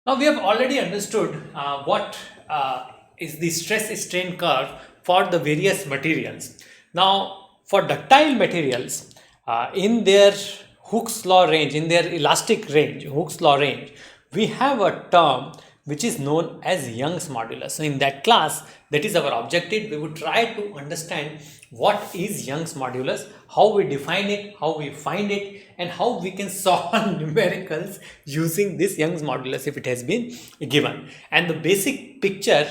Now we have already understood what is the stress strain curve for the various materials. Now for ductile materials, in their Hooke's law range, in their elastic range, Hooke's law range, we have a term which is known as Young's modulus. So in that class, that is our objective. We would try to understand what is Young's modulus, how we define it, how we find it, and how we can solve numericals using this Young's modulus if it has been given. And the basic picture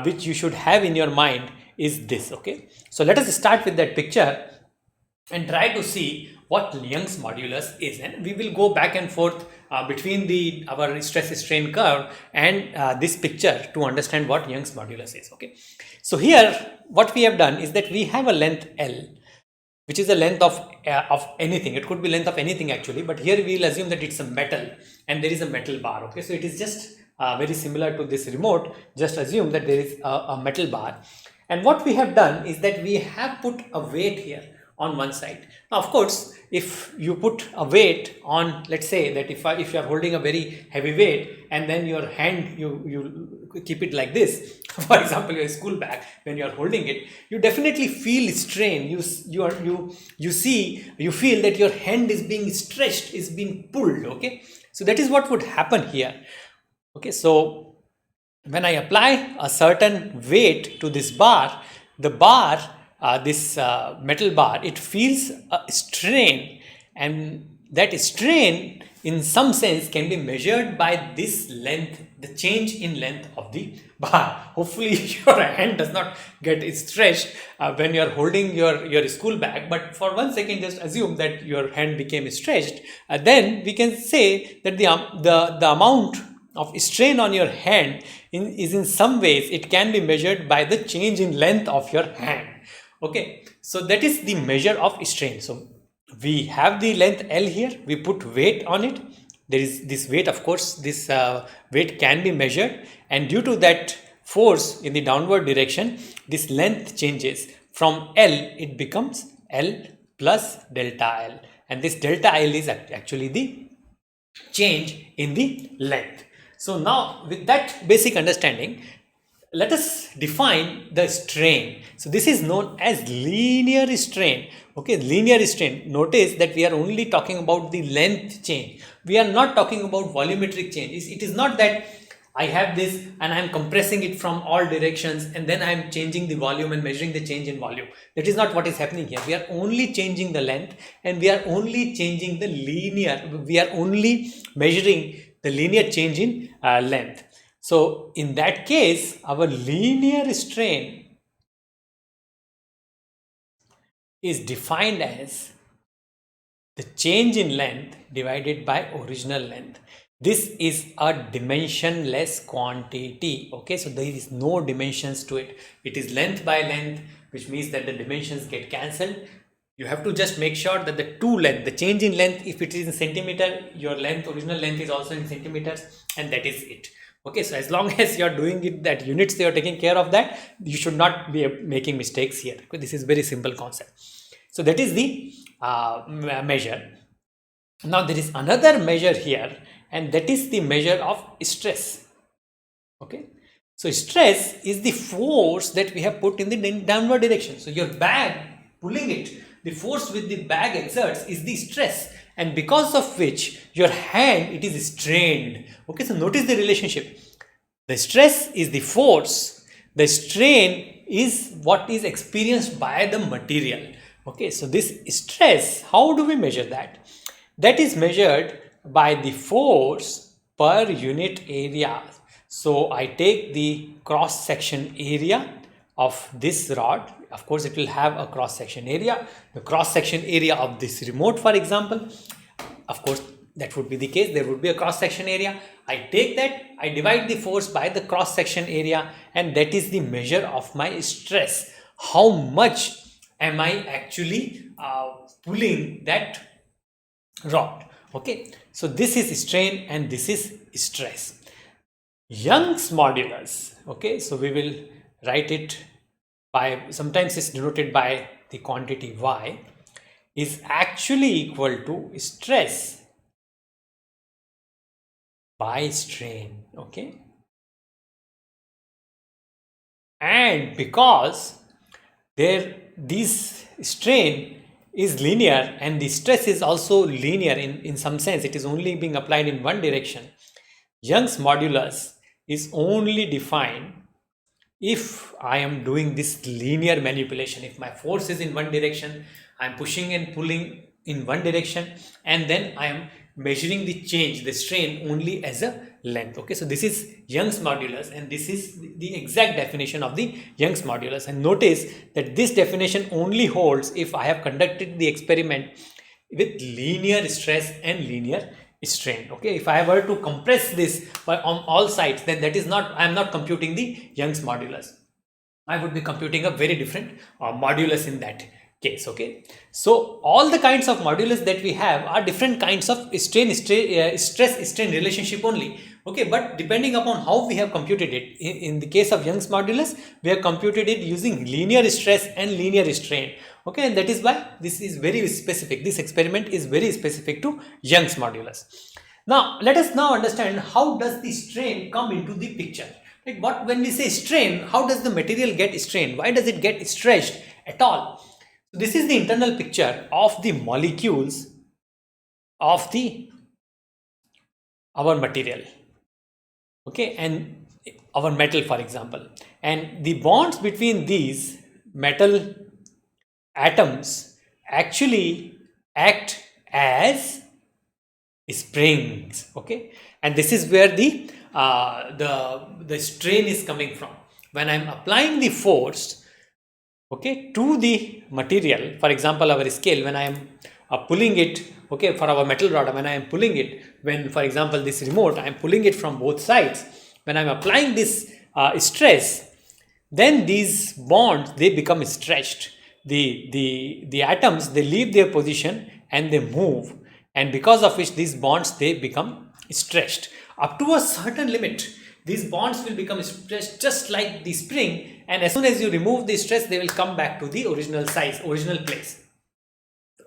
which you should have in your mind is this. Okay, so let us start with that picture and try to see what Young's modulus is, and we will go back and forth between our stress strain curve and this picture to understand what Young's modulus is. Okay, so here what we have done is that we have a length L, which is the length of anything. It could be length of anything actually, but here we will assume that it's a metal and there is a metal bar. Okay, so it is just very similar to this remote. Just assume that there is a metal bar, and what we have done is that we have put a weight here on one side. Now of course, if you put a weight on, let's say that if you are holding a very heavy weight and then your hand you keep it like this, for example your school bag, when you are holding it, you definitely feel strain. You feel that your hand is being stretched, is being pulled. Okay, so that is what would happen here. Okay, so when I apply a certain weight to this bar, the bar, this metal bar, it feels a strain, and that strain in some sense can be measured by this length, the change in length of the bar. Hopefully your hand does not get stretched when you are holding your school bag, but for 1 second just assume that your hand became stretched. Then we can say that the amount of strain on your hand is in some ways it can be measured by the change in length of your hand. Okay, so that is the measure of strain. So we have the length L here, we put weight on it. There is this weight, of course, this weight can be measured, and due to that force in the downward direction, this length changes. From L, it becomes L plus delta L, and this delta L is actually the change in the length. So now with that basic understanding, let us define the strain. So this is known as linear strain. Okay, linear strain. Notice that we are only talking about the length change. We are not talking about volumetric change. It is not that I have this and I am compressing it from all directions and then I am changing the volume and measuring the change in volume. That is not what is happening here. We are only changing the length and we are only changing the linear. We are only measuring the linear change in length. So in that case, our linear strain is defined as the change in length divided by original length. This is a dimensionless quantity. Okay, so there is no dimensions to it. It is length by length, which means that the dimensions get cancelled. You have to just make sure that the change in length, if it is in centimeter, your length, original length is also in centimeters, and that is it. Okay, so as long as you are doing it that units, they are taking care of that, you should not be making mistakes here. Okay, this is very simple concept. So that is the measure. Now there is another measure here, and that is the measure of stress. Okay, so stress is the force that we have put in the downward direction. So your bag pulling it, the force with the bag exerts is the stress, and because of which your hand, it is strained. Okay, so notice the relationship. The stress is the force, the strain is what is experienced by the material. Okay, so this stress, how do we measure that? That is measured by the force per unit area. So I take the cross section area of this rod. Of course, it will have a cross section area. The cross section area of this remote, for example, of course, that would be the case. There would be a cross section area. I take that, I divide the force by the cross section area, and that is the measure of my stress. How much am I actually pulling that rod? Okay, so this is strain and this is stress. Young's modulus. Okay, so we will write it by, sometimes it's denoted by the quantity y, is actually equal to stress by strain. Okay, and because this strain is linear and the stress is also linear in some sense, it is only being applied in one direction. Young's modulus is only defined if I am doing this linear manipulation. If my force is in one direction, I am pushing and pulling in one direction, and then I am measuring the change, the strain, only as a length. Okay, so this is Young's modulus, and this is the exact definition of the Young's modulus. And notice that this definition only holds if I have conducted the experiment with linear stress and linear strain. Okay, if I were to compress this on all sides, then that is not, I am not computing the Young's modulus. I would be computing a very different modulus in that case. Okay, so all the kinds of modulus that we have are different kinds of stress strain relationship only. Okay, but depending upon how we have computed it, in the case of Young's modulus, we have computed it using linear stress and linear strain. Okay, and that is why this is very specific. This experiment is very specific to Young's modulus. Now let us now understand how does the strain come into the picture. Like when we say strain, how does the material get strained? Why does it get stretched at all? This is the internal picture of the molecules of our material. Okay, and our metal, for example, and the bonds between these metal atoms actually act as springs. Okay, and this is where the strain is coming from. When I'm applying the force, okay, to the material, for example our scale, when I am pulling it, okay, for our metal rod, when I am pulling it, when for example this remote, I am pulling it from both sides, when I am applying this stress, then these bonds, they become stretched. The atoms, they leave their position and they move, and because of which these bonds, they become stretched up to a certain limit. These bonds will become stretched just like the spring, and as soon as you remove the stress, they will come back to the original size, original place.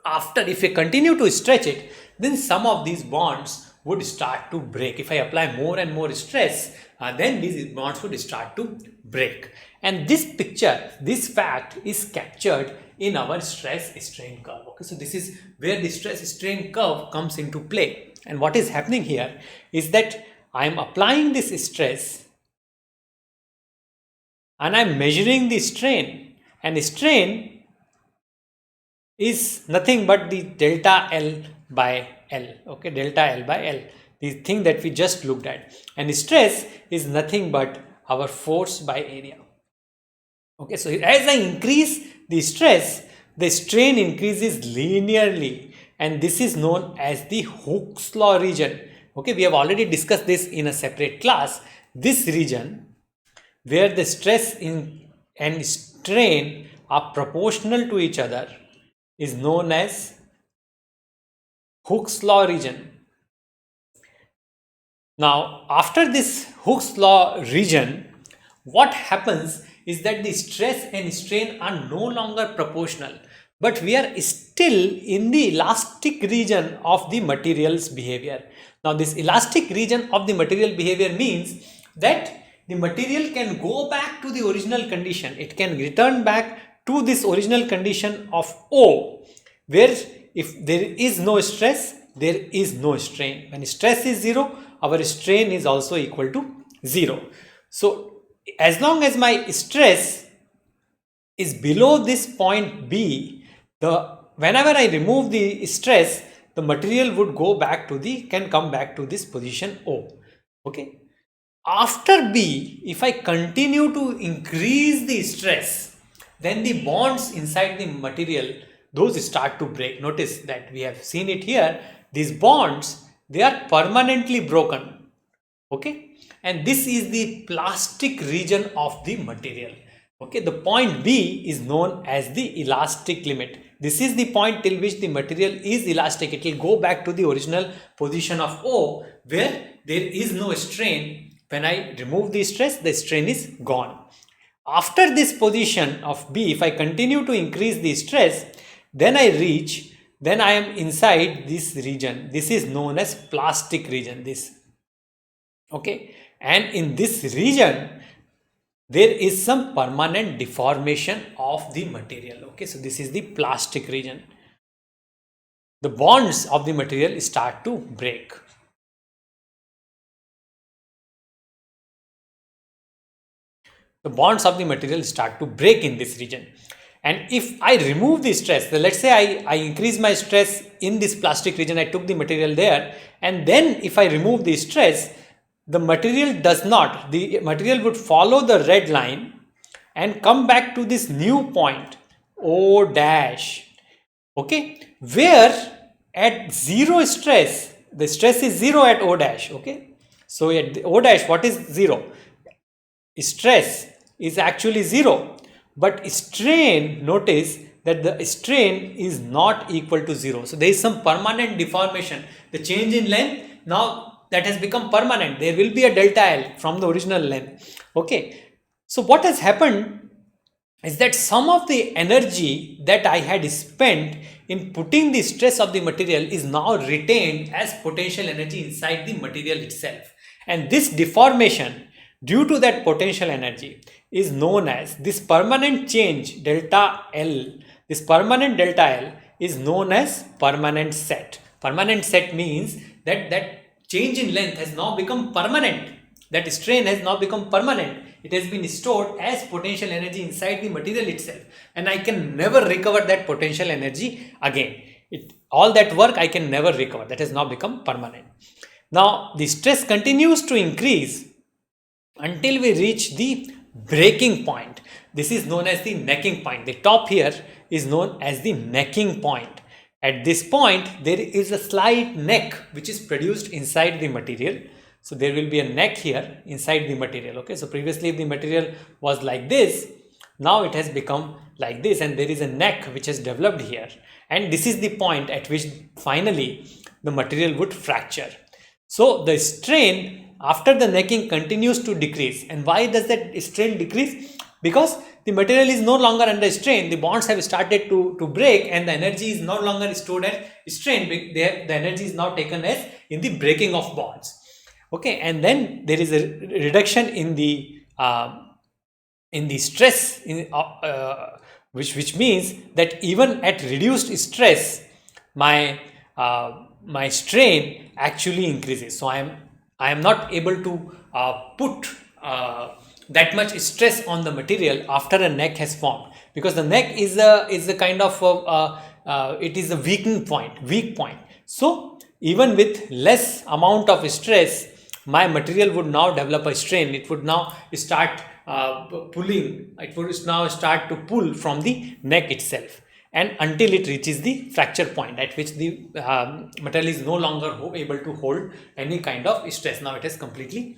After, if you continue to stretch it, then some of these bonds would start to break. If I apply more and more stress, then these bonds would start to break. And this picture, this fact is captured in our stress strain curve. Okay, so this is where the stress strain curve comes into play. And what is happening here is that I am applying this stress and I am measuring the strain, and strain is nothing but the delta L by L. Okay, delta L by L, the thing that we just looked at, and stress is nothing but our force by area. Okay, so as I increase the stress, the strain increases linearly, and this is known as the Hooke's law region. Okay, we have already discussed this in a separate class. This region where the stress and strain are proportional to each other is known as Hooke's law region. Now, after this Hooke's law region, what happens is that the stress and strain are no longer proportional, but we are still in the elastic region of the material's behavior. Now, this elastic region of the material behavior means that the material can go back to the original condition. It can return back to this original condition of O, where if there is no stress, there is no strain. When stress is 0, our strain is also equal to 0. So as long as my stress is below this point B, whenever I remove the stress, the material would can come back to this position O. Okay. After B, if I continue to increase the stress, then the bonds inside the material, those start to break. Notice that we have seen it here. These bonds, they are permanently broken. Okay, and this is the plastic region of the material. Okay, the point B is known as the elastic limit. This is the point till which the material is elastic. It will go back to the original position of O, where there is no strain. When I remove the stress, the strain is gone. After this position of B, if I continue to increase the stress, then I am inside this region. This is known as plastic region. This Okay, and in this region there is some permanent deformation of the material. Okay, so this is the plastic region. The bonds of the material start to break. The bonds of the material start to break in this region. And if I remove the stress, so let's say I increase my stress in this plastic region, I took the material there, and then if I remove the stress, the material does not, the material would follow the red line and come back to this new point O dash. Okay, where at zero stress, the stress is zero at O dash. Okay, so at O dash, what is zero? Stress is actually zero, but strain, notice that the strain is not equal to zero. So there is some permanent deformation. The change in length now that has become permanent. There will be a delta L from the original length. Okay, so what has happened is that some of the energy that I had spent in putting the stress of the material is now retained as potential energy inside the material itself. And this deformation due to that potential energy is known as this permanent change delta L. This permanent delta L is known as permanent set. Permanent set means that that change in length has now become permanent. That strain has now become permanent. It has been stored as potential energy inside the material itself, and I can never recover that potential energy again. All that work I can never recover. That has now become permanent. Now the stress continues to increase until we reach the breaking point. This is known as the necking point. The top here is known as the necking point. At this point, there is a slight neck which is produced inside the material. So there will be a neck here inside the material. Okay, so previously the material was like this. Now it has become like this, and there is a neck which has developed here. And this is the point at which finally the material would fracture. So the strain after the necking continues to decrease. And why does that strain decrease? Because the material is no longer under strain. The bonds have started to break, and the energy is no longer stored as strain. The energy is now taken as in the breaking of bonds. Okay, and then there is a reduction in the stress, which means that even at reduced stress, my strain actually increases. So I am not able to put that much stress on the material after a neck has formed, because the neck is a kind of it is a weak point. So even with less amount of stress, my material would now develop a strain. It would now start pulling. It would now start to pull from the neck itself, and until it reaches the fracture point at which the material is no longer able to hold any kind of stress. Now it is completely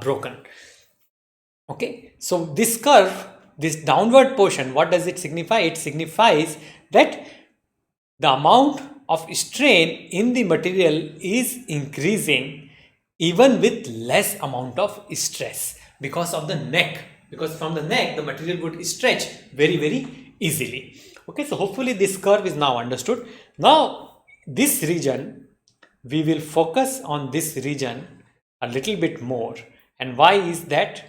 broken. Okay, so this curve, this downward portion, what does it signify? It signifies that the amount of strain in the material is increasing even with less amount of stress because of the neck. Because from the neck, the material would stretch very, very easily. Okay, so hopefully this curve is now understood. Now, this region, we will focus on this region a little bit more. And why is that?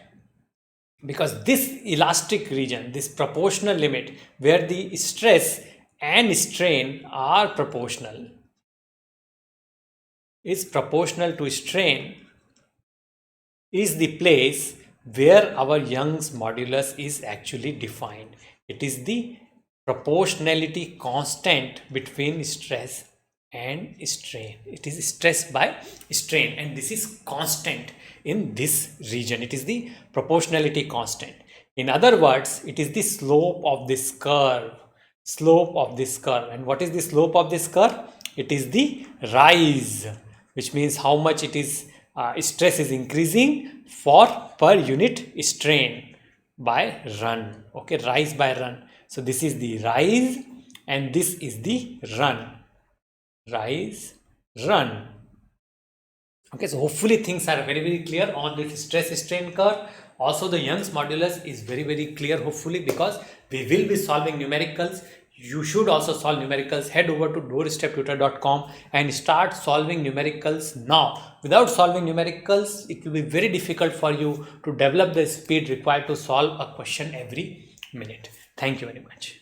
Because this elastic region, this proportional limit, where the stress and strain are proportional, is proportional to strain, is the place where our Young's modulus is actually defined. It is the proportionality constant between stress and strain. It is stress by strain, and this is constant in this region. It is the proportionality constant. In other words, it is the slope of this curve. And what is the slope of this curve? It is the rise, which means how much it is stress is increasing for per unit strain by run. Okay, rise by run. So this is the rise and this is the run. Rise, run. Okay, so hopefully things are very, very clear on this stress strain curve. Also the Young's modulus is very, very clear, hopefully, because we will be solving numericals you should also solve numericals. Head over to DoorstepTutor.com and start solving numericals now. Without solving numericals, it will be very difficult for you to develop the speed required to solve a question every minute. Thank you very much.